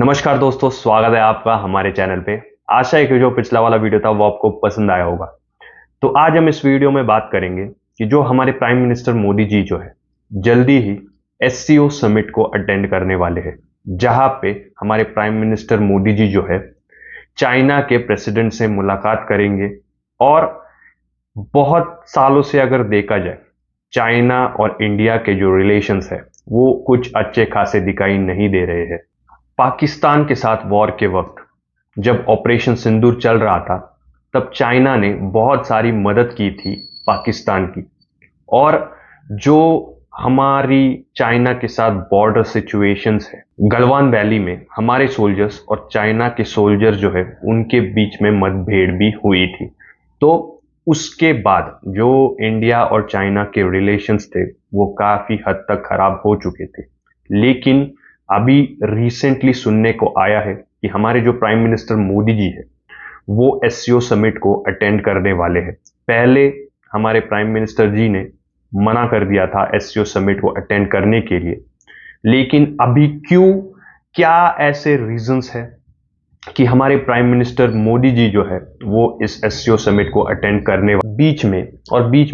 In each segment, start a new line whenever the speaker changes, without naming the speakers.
नमस्कार दोस्तों, स्वागत है आपका हमारे चैनल पे। आशा है कि जो पिछला वाला वीडियो था वो आपको पसंद आया होगा। तो आज हम इस वीडियो में बात करेंगे कि जो हमारे प्राइम मिनिस्टर मोदी जी जो है जल्दी ही एससीओ समिट को अटेंड करने वाले हैं, जहां पे हमारे प्राइम मिनिस्टर मोदी जी जो है चाइना के प्रेसिडेंट से मुलाकात करेंगे। और बहुत सालों से अगर देखा जाए, चाइना और इंडिया के जो रिलेशंस है वो कुछ अच्छे खासे दिखाई नहीं दे रहे हैं। पाकिस्तान के साथ वॉर के वक्त जब ऑपरेशन सिंदूर चल रहा था, तब चाइना ने बहुत सारी मदद की थी पाकिस्तान की। और जो हमारी चाइना के साथ बॉर्डर सिचुएशंस है, गलवान वैली में हमारे सोल्जर्स और चाइना के सोल्जर्स जो है उनके बीच में मतभेद भी हुई थी। तो उसके बाद जो इंडिया और चाइना के रिलेशंस थे वो काफी हद तक खराब हो चुके थे। लेकिन अभी रिसेंटली सुनने को आया है कि हमारे जो प्राइम मिनिस्टर मोदी जी है वो एससीओ समिट को अटेंड करने वाले हैं। पहले हमारे प्राइम मिनिस्टर जी ने मना कर दिया था एससीओ समिट को अटेंड करने के लिए, लेकिन अभी क्यों, क्या ऐसे रीजंस है कि हमारे प्राइम मिनिस्टर मोदी जी जो है वो इस एससीओ समिट को अटेंड करने बीच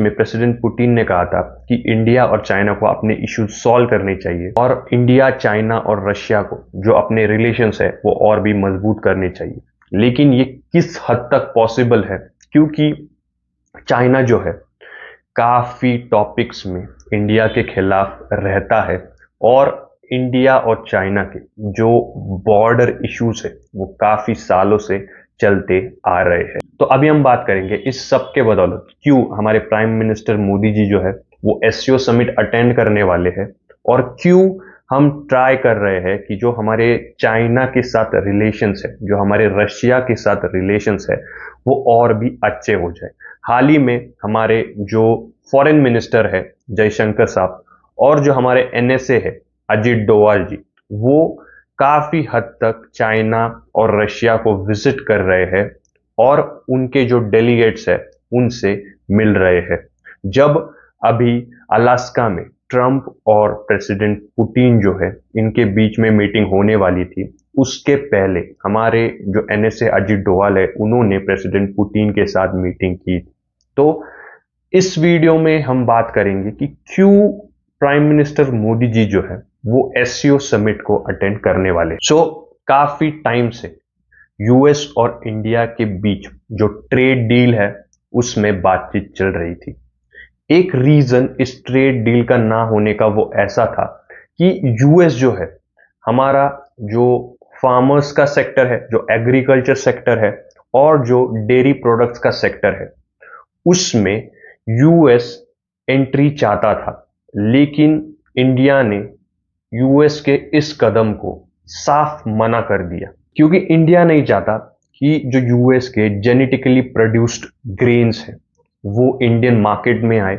में प्रेसिडेंट पुतिन ने कहा था कि इंडिया और चाइना को अपने इश्यूज सॉल्व करने चाहिए और इंडिया, चाइना और रशिया को जो अपने रिलेशंस है वो और भी मजबूत करने चाहिए। लेकिन ये किस हद तक पॉसिबल है, क्योंकि चाइना जो है काफी टॉपिक्स में इंडिया के खिलाफ रहता है और इंडिया और चाइना के जो बॉर्डर इश्यूज है वो काफी सालों से चलते आ रहे हैं। तो अभी हम बात करेंगे इस सब के बदौलत क्यों हमारे प्राइम मिनिस्टर मोदी जी जो है वो एससीओ समिट अटेंड करने वाले हैं, और क्यों हम ट्राई कर रहे हैं कि जो हमारे चाइना के साथ रिलेशंस है, जो हमारे रशिया के साथ रिलेशंस है, वो और भी अच्छे हो जाए। हाल ही में हमारे जो फॉरेन मिनिस्टर है जयशंकर साहब और जो हमारे एनएसए है अजीत डोवाल जी, वो काफी हद तक चाइना और रशिया को विजिट कर रहे हैं और उनके जो डेलीगेट्स है उनसे मिल रहे हैं। जब अभी अलास्का में ट्रंप और प्रेसिडेंट पुतिन जो है इनके बीच में मीटिंग होने वाली थी, उसके पहले हमारे जो एनएसए अजीत डोवाल है उन्होंने प्रेसिडेंट पुतिन के साथ मीटिंग की। तो इस वीडियो में हम बात करेंगे कि क्यों प्राइम मिनिस्टर मोदी जी जो है वो एससीओ समिट को अटेंड करने वाले। काफी टाइम से यूएस और इंडिया के बीच जो ट्रेड डील है उसमें बातचीत चल रही थी। एक रीजन इस ट्रेड डील का ना होने का वो ऐसा था कि यूएस जो है, हमारा जो फार्मर्स का सेक्टर है, जो एग्रीकल्चर सेक्टर है और जो डेयरी प्रोडक्ट्स का सेक्टर है, उसमें यूएस एंट्री चाहता था। लेकिन इंडिया ने यूएस के इस कदम को साफ मना कर दिया, क्योंकि इंडिया नहीं चाहता कि जो यूएस के जेनेटिकली प्रोड्यूस्ड ग्रेन्स है वो इंडियन मार्केट में आए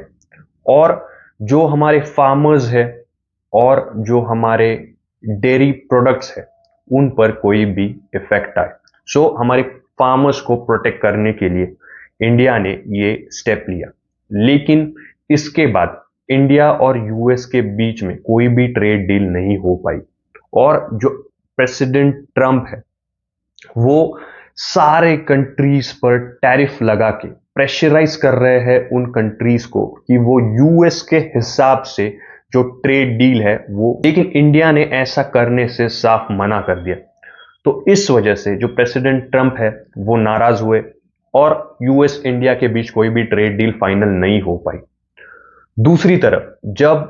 और जो हमारे फार्मर्स है और जो हमारे डेयरी प्रोडक्ट्स है उन पर कोई भी इफेक्ट आए। हमारे फार्मर्स को प्रोटेक्ट करने के लिए इंडिया ने ये स्टेप लिया। लेकिन इसके बाद इंडिया और यूएस के बीच में कोई भी ट्रेड डील नहीं हो पाई और जो प्रेसिडेंट ट्रंप है वो सारे कंट्रीज पर टैरिफ लगा के प्रेशराइज कर रहे हैं उन कंट्रीज को कि वो यूएस के हिसाब से जो ट्रेड डील है वो, लेकिन इंडिया ने ऐसा करने से साफ मना कर दिया। तो इस वजह से जो प्रेसिडेंट ट्रंप है वो नाराज हुए और यूएस इंडिया के बीच कोई भी ट्रेड डील फाइनल नहीं हो पाई। दूसरी तरफ जब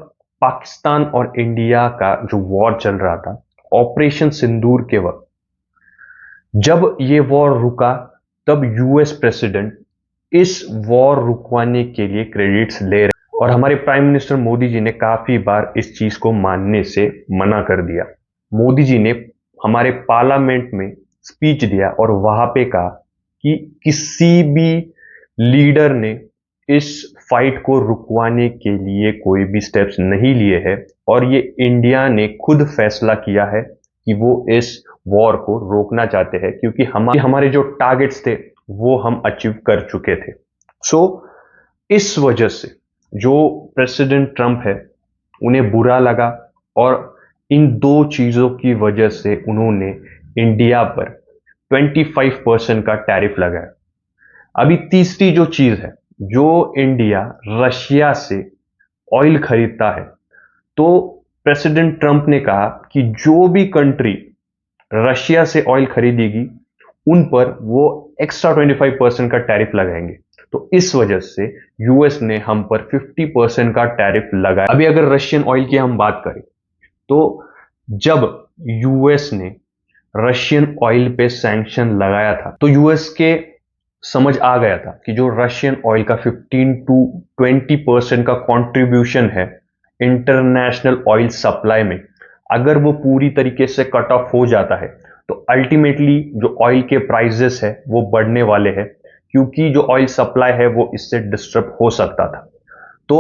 पाकिस्तान और इंडिया का जो वॉर चल रहा था, ऑपरेशन सिंदूर के वक्त जब ये वॉर रुका, तब यूएस प्रेसिडेंट इस वॉर रुकवाने के लिए क्रेडिट्स ले रहे और हमारे प्राइम मिनिस्टर मोदी जी ने काफी बार इस चीज को मानने से मना कर दिया। मोदी जी ने हमारे पार्लियामेंट में स्पीच दिया और वहां पे कहा कि किसी भी लीडर ने इस फाइट को रुकवाने के लिए कोई भी स्टेप्स नहीं लिए हैं और ये इंडिया ने खुद फैसला किया है कि वो इस वॉर को रोकना चाहते हैं, क्योंकि हमारे जो टारगेट्स थे वो हम अचीव कर चुके थे। इस वजह से जो प्रेसिडेंट ट्रंप है उन्हें बुरा लगा और इन दो चीजों की वजह से उन्होंने इंडिया पर 25% का टैरिफ लगाया। अभी तीसरी जो चीज है, जो इंडिया रशिया से ऑयल खरीदता है, तो प्रेसिडेंट ट्रंप ने कहा कि जो भी कंट्री रशिया से ऑयल खरीदेगी उन पर वो एक्स्ट्रा 25% का टैरिफ लगाएंगे। तो इस वजह से यूएस ने हम पर 50% का टैरिफ लगाया। अभी अगर रशियन ऑयल की हम बात करें, तो जब यूएस ने रशियन ऑयल पे सैंक्शन लगाया था, तो यूएस के समझ आ गया था कि जो रशियन ऑयल का 15 टू 20% का कंट्रीब्यूशन है इंटरनेशनल ऑयल सप्लाई में, अगर वो पूरी तरीके से कट ऑफ हो जाता है तो अल्टीमेटली जो ऑयल के प्राइसेस है वो बढ़ने वाले हैं, क्योंकि जो ऑयल सप्लाई है वो इससे डिस्टर्ब हो सकता था। तो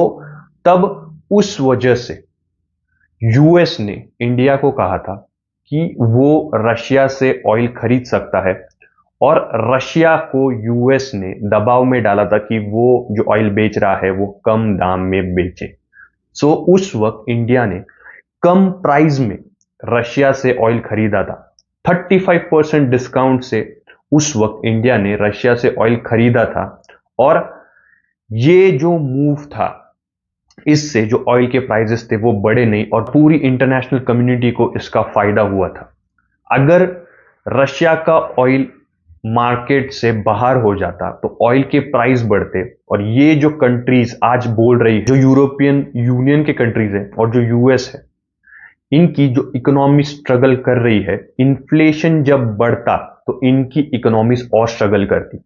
तब उस वजह से यूएस ने इंडिया को कहा था कि वो रशिया से ऑयल खरीद सकता है, और रशिया को यूएस ने दबाव में डाला था कि वो जो ऑयल बेच रहा है वो कम दाम में बेचे। सो उस वक्त इंडिया ने कम प्राइस में रशिया से ऑयल खरीदा था। 35% डिस्काउंट से उस वक्त इंडिया ने रशिया से ऑयल खरीदा था, और ये जो मूव था इससे जो ऑयल के प्राइसेस थे वो बढ़े नहीं और पूरी इंटरनेशनल कम्युनिटी को इसका फायदा हुआ था। अगर रशिया का ऑयल मार्केट से बाहर हो जाता तो ऑयल के प्राइस बढ़ते, और ये जो कंट्रीज आज बोल रही है, जो यूरोपियन यूनियन के कंट्रीज है और जो यूएस है, इनकी जो इकोनॉमी स्ट्रगल कर रही है, इन्फ्लेशन जब बढ़ता तो इनकी इकोनॉमीज और स्ट्रगल करती।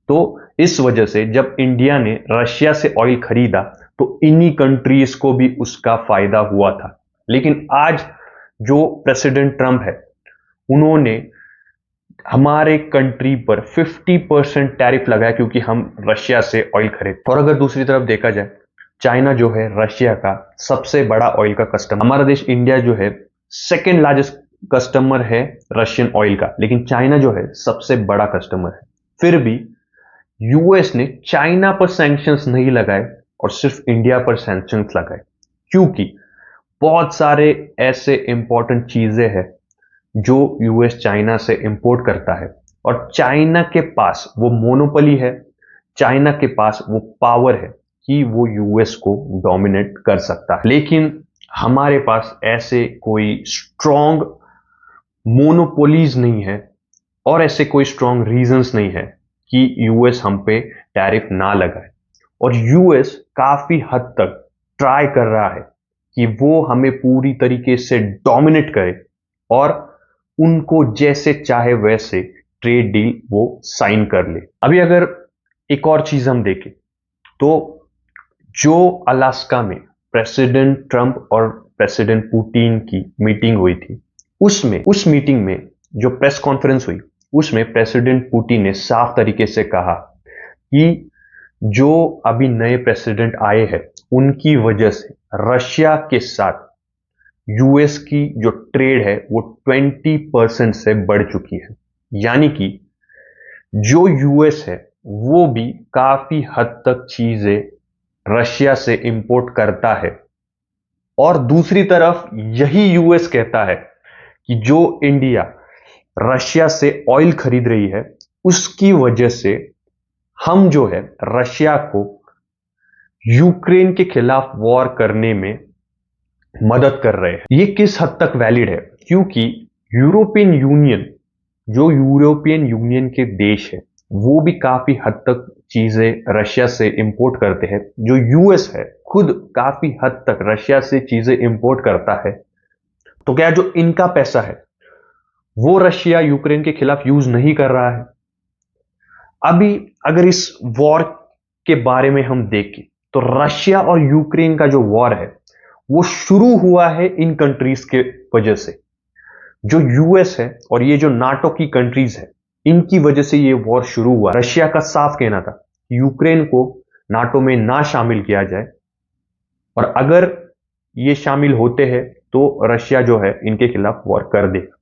तो इस वजह से जब इंडिया ने रशिया से ऑयल खरीदा तो इन्हीं कंट्रीज को भी उसका फायदा हुआ था। लेकिन आज जो प्रेसिडेंट ट्रंप है, उन्होंने हमारे कंट्री पर 50% टैरिफ लगाया क्योंकि हम रशिया से ऑयल खरीद। और अगर दूसरी तरफ देखा जाए, चाइना जो है रशिया का सबसे बड़ा ऑयल का कस्टमर, हमारा देश इंडिया जो है सेकेंड लार्जेस्ट कस्टमर है रशियन ऑयल का, लेकिन चाइना जो है सबसे बड़ा कस्टमर है। फिर भी यूएस ने चाइना पर सैंक्शंस नहीं लगाए और सिर्फ इंडिया पर सैंक्शंस लगाए, क्योंकि बहुत सारे ऐसे इंपॉर्टेंट चीजें हैं जो यूएस चाइना से इंपोर्ट करता है, और चाइना के पास वो मोनोपोली है, चाइना के पास वो पावर है कि वो यूएस को डोमिनेट कर सकता है। लेकिन हमारे पास ऐसे कोई स्ट्रॉन्ग मोनोपोलीज नहीं है और ऐसे कोई स्ट्रॉन्ग रीजंस नहीं है कि यूएस हम पे टैरिफ ना लगाए। और यूएस काफी हद तक ट्राई कर रहा है कि वो हमें पूरी तरीके से डोमिनेट करे और उनको जैसे चाहे वैसे ट्रेड डील वो साइन कर ले। अभी अगर एक और चीज हम देखें, तो जो अलास्का में प्रेसिडेंट ट्रंप और प्रेसिडेंट पुतिन की मीटिंग हुई थी, उस मीटिंग में जो प्रेस कॉन्फ्रेंस हुई, उसमें प्रेसिडेंट पुतिन ने साफ तरीके से कहा कि जो अभी नए प्रेसिडेंट आए हैं उनकी वजह से रशिया के साथ यूएस की जो ट्रेड है वो 20% से बढ़ चुकी है। यानी कि जो यूएस है वो भी काफी हद तक चीजें रशिया से इंपोर्ट करता है, और दूसरी तरफ यही यूएस कहता है कि जो इंडिया रशिया से ऑयल खरीद रही है उसकी वजह से हम जो है रशिया को यूक्रेन के खिलाफ वॉर करने में मदद कर रहे हैं। ये किस हद तक वैलिड है, क्योंकि यूरोपियन यूनियन, जो यूरोपियन यूनियन के देश है, वो भी काफी हद तक चीजें रशिया से इंपोर्ट करते हैं। जो यूएस है खुद काफी हद तक रशिया से चीजें इंपोर्ट करता है। तो क्या जो इनका पैसा है वो रशिया यूक्रेन के खिलाफ यूज नहीं कर रहा है? अभी अगर इस वॉर के बारे में हम देखें तो रशिया और यूक्रेन का जो वॉर है वो शुरू हुआ है इन कंट्रीज के वजह से। जो यूएस है और ये जो नाटो की कंट्रीज है, इनकी वजह से ये वॉर शुरू हुआ। रशिया का साफ कहना था यूक्रेन को नाटो में ना शामिल किया जाए, और अगर ये शामिल होते हैं तो रशिया जो है इनके खिलाफ वॉर कर देगा।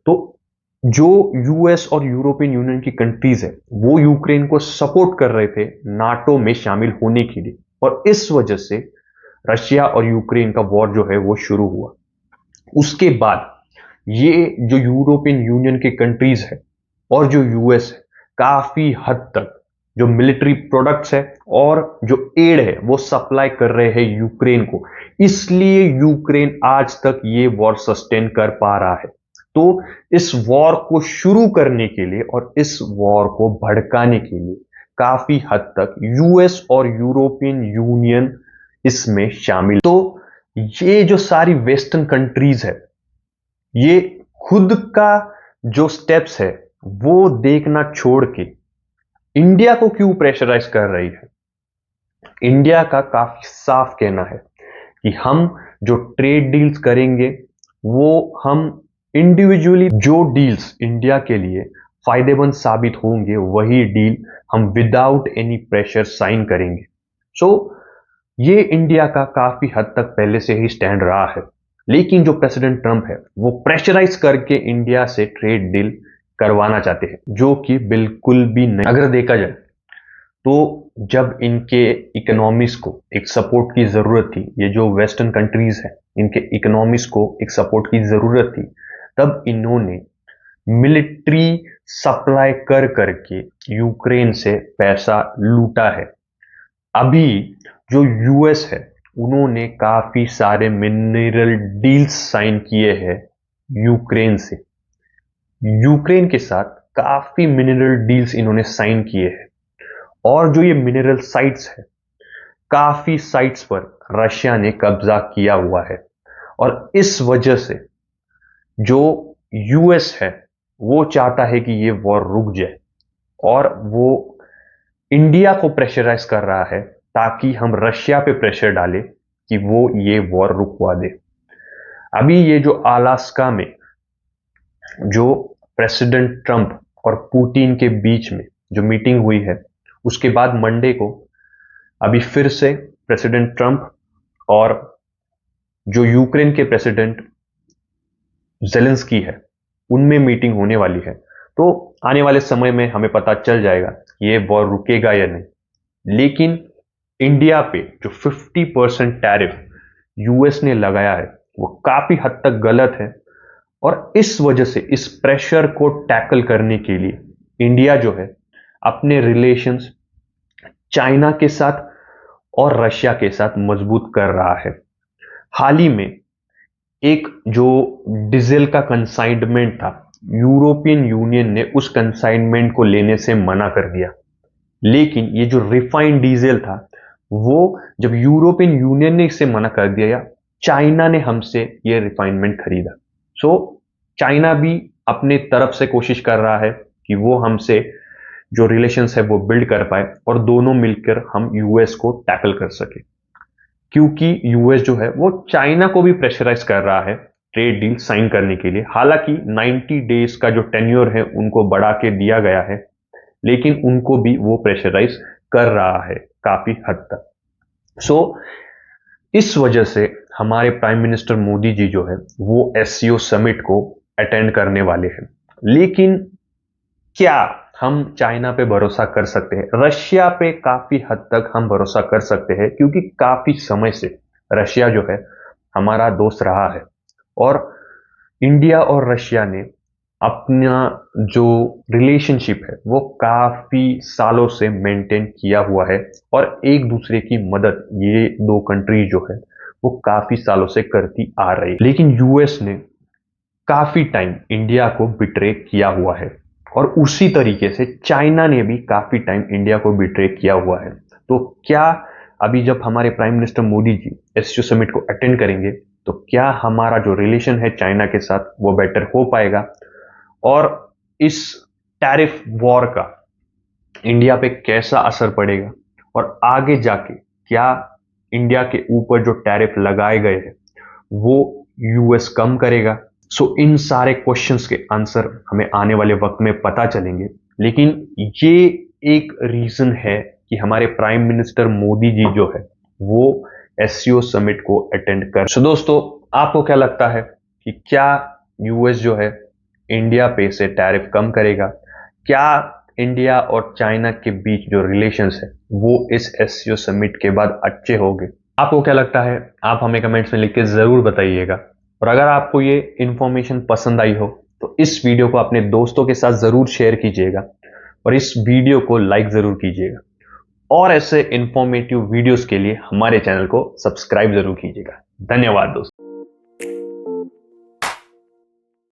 तो जो यूएस और यूरोपियन यूनियन की कंट्रीज है वो यूक्रेन को सपोर्ट कर रहे थे नाटो में शामिल होने के लिए, और इस वजह से रशिया और यूक्रेन का वॉर जो है वो शुरू हुआ। उसके बाद ये जो यूरोपियन यूनियन के कंट्रीज है और जो यूएस है, काफी हद तक जो मिलिट्री प्रोडक्ट्स है और जो एड है वो सप्लाई कर रहे हैं यूक्रेन को। इसलिए यूक्रेन आज तक ये वॉर सस्टेन कर पा रहा है। तो इस वॉर को शुरू करने के लिए और इस वॉर को भड़काने के लिए काफी हद तक यूएस और यूरोपियन यूनियन इसमें शामिल। तो ये जो सारी वेस्टर्न कंट्रीज है, ये खुद का जो स्टेप्स है वो देखना छोड़ के इंडिया को क्यों प्रेशराइज कर रही है। इंडिया का काफी साफ कहना है कि हम जो ट्रेड डील्स करेंगे वो हम इंडिविजुअली जो डील्स इंडिया के लिए फायदेमंद साबित होंगे वही डील हम विदाउट एनी प्रेशर साइन करेंगे। सो ये इंडिया का काफी हद तक पहले से ही स्टैंड रहा है। लेकिन जो प्रेसिडेंट ट्रंप है वो प्रेशराइज करके इंडिया से ट्रेड डील करवाना चाहते हैं, जो कि बिल्कुल भी नहीं। अगर देखा जाए तो जब इनके इकोनॉमिक्स को एक सपोर्ट की जरूरत थी, ये जो वेस्टर्न कंट्रीज हैं इनके इकोनॉमिक्स को एक सपोर्ट की जरूरत थी, तब इन्होंने मिलिट्री सप्लाई कर करके यूक्रेन से पैसा लूटा है। अभी जो यूएस है उन्होंने काफी सारे मिनरल डील्स साइन किए हैं यूक्रेन से। यूक्रेन के साथ काफी मिनरल डील्स इन्होंने साइन किए हैं और जो ये मिनरल साइट्स है, काफी साइट्स पर रशिया ने कब्जा किया हुआ है। और इस वजह से जो यूएस है वो चाहता है कि ये वॉर रुक जाए और वो इंडिया को प्रेशराइज कर रहा है ताकि हम रशिया पे प्रेशर डालें कि वो ये वॉर रुकवा दे। अभी ये जो अलास्का में जो प्रेसिडेंट ट्रंप और पुतिन के बीच में जो मीटिंग हुई है, उसके बाद मंडे को अभी फिर से प्रेसिडेंट ट्रंप और जो यूक्रेन के प्रेसिडेंट जेलेंस्की है उनमें मीटिंग होने वाली है। तो आने वाले समय में हमें पता चल जाएगा कि ये वॉर रुकेगा या नहीं। लेकिन इंडिया पे जो 50% टैरिफ यूएस ने लगाया है वो काफी हद तक गलत है और इस वजह से इस प्रेशर को टैकल करने के लिए इंडिया जो है अपने रिलेशंस चाइना के साथ और रशिया के साथ मजबूत कर रहा है। हाल ही में एक जो डीजल का कंसाइनमेंट था, यूरोपियन यूनियन ने उस कंसाइनमेंट को लेने से मना कर दिया। लेकिन ये जो रिफाइंड डीजल था वो जब यूरोपियन यूनियन ने इसे मना कर दिया, चाइना ने हमसे ये रिफाइनमेंट खरीदा। सो चाइना भी अपने तरफ से कोशिश कर रहा है कि वो हमसे जो रिलेशंस है वो बिल्ड कर पाए और दोनों मिलकर हम यूएस को टैकल कर सके। क्योंकि यूएस जो है वो चाइना को भी प्रेशराइज कर रहा है ट्रेड डील साइन करने के लिए। हालांकि 90 डेज का जो टेन्योर है उनको बढ़ा के दिया गया है, लेकिन उनको भी वो प्रेशराइज कर रहा है काफी हद तक। सो इस वजह से हमारे प्राइम मिनिस्टर मोदी जी जो है वो एससीओ समिट को अटेंड करने वाले हैं। लेकिन क्या हम चाइना पे भरोसा कर सकते हैं? रशिया पे काफी हद तक हम भरोसा कर सकते हैं, क्योंकि काफी समय से रशिया जो है हमारा दोस्त रहा है और इंडिया और रशिया ने अपना जो रिलेशनशिप है वो काफी सालों से मेंटेन किया हुआ है और एक दूसरे की मदद ये दो कंट्री जो है वो काफी सालों से करती आ रही है। लेकिन यूएस ने काफी टाइम इंडिया को बिट्रे किया हुआ है और उसी तरीके से चाइना ने भी काफी टाइम इंडिया को बिट्रे किया हुआ है। तो क्या अभी जब हमारे prime minister Modi ji SCO summit को अटेंड करेंगे तो क्या हमारा जो रिलेशन है चाइना के साथ वो बेटर हो पाएगा और इस टैरिफ वॉर का इंडिया पे कैसा असर पड़ेगा और आगे जाके क्या इंडिया के ऊपर जो टैरिफ लगाए गए हैं वो यूएस कम करेगा? सो इन सारे क्वेश्चंस के आंसर हमें आने वाले वक्त में पता चलेंगे। लेकिन ये एक रीजन है कि हमारे प्राइम मिनिस्टर मोदी जी जो है वो एससीओ समिट को अटेंड कर। सो दोस्तों, आपको क्या लगता है कि क्या यूएस जो है इंडिया पे से टैरिफ कम करेगा? क्या इंडिया और चाइना के बीच जो रिलेशंस है वो इस एससीओ समिट के बाद अच्छे होंगे? आपको क्या लगता है? आप हमें कमेंट्स में लिख के जरूर बताइएगा। और अगर आपको ये इंफॉर्मेशन पसंद आई हो तो इस वीडियो को अपने दोस्तों के साथ ज़रूर शेयर कीजिएगा और इस वीडियो को लाइक ज़रूर कीजिएगा। और ऐसे इंफॉर्मेटिव वीडियोस के लिए हमारे चैनल को सब्सक्राइब ज़रूर कीजिएगा। धन्यवाद दोस्तों।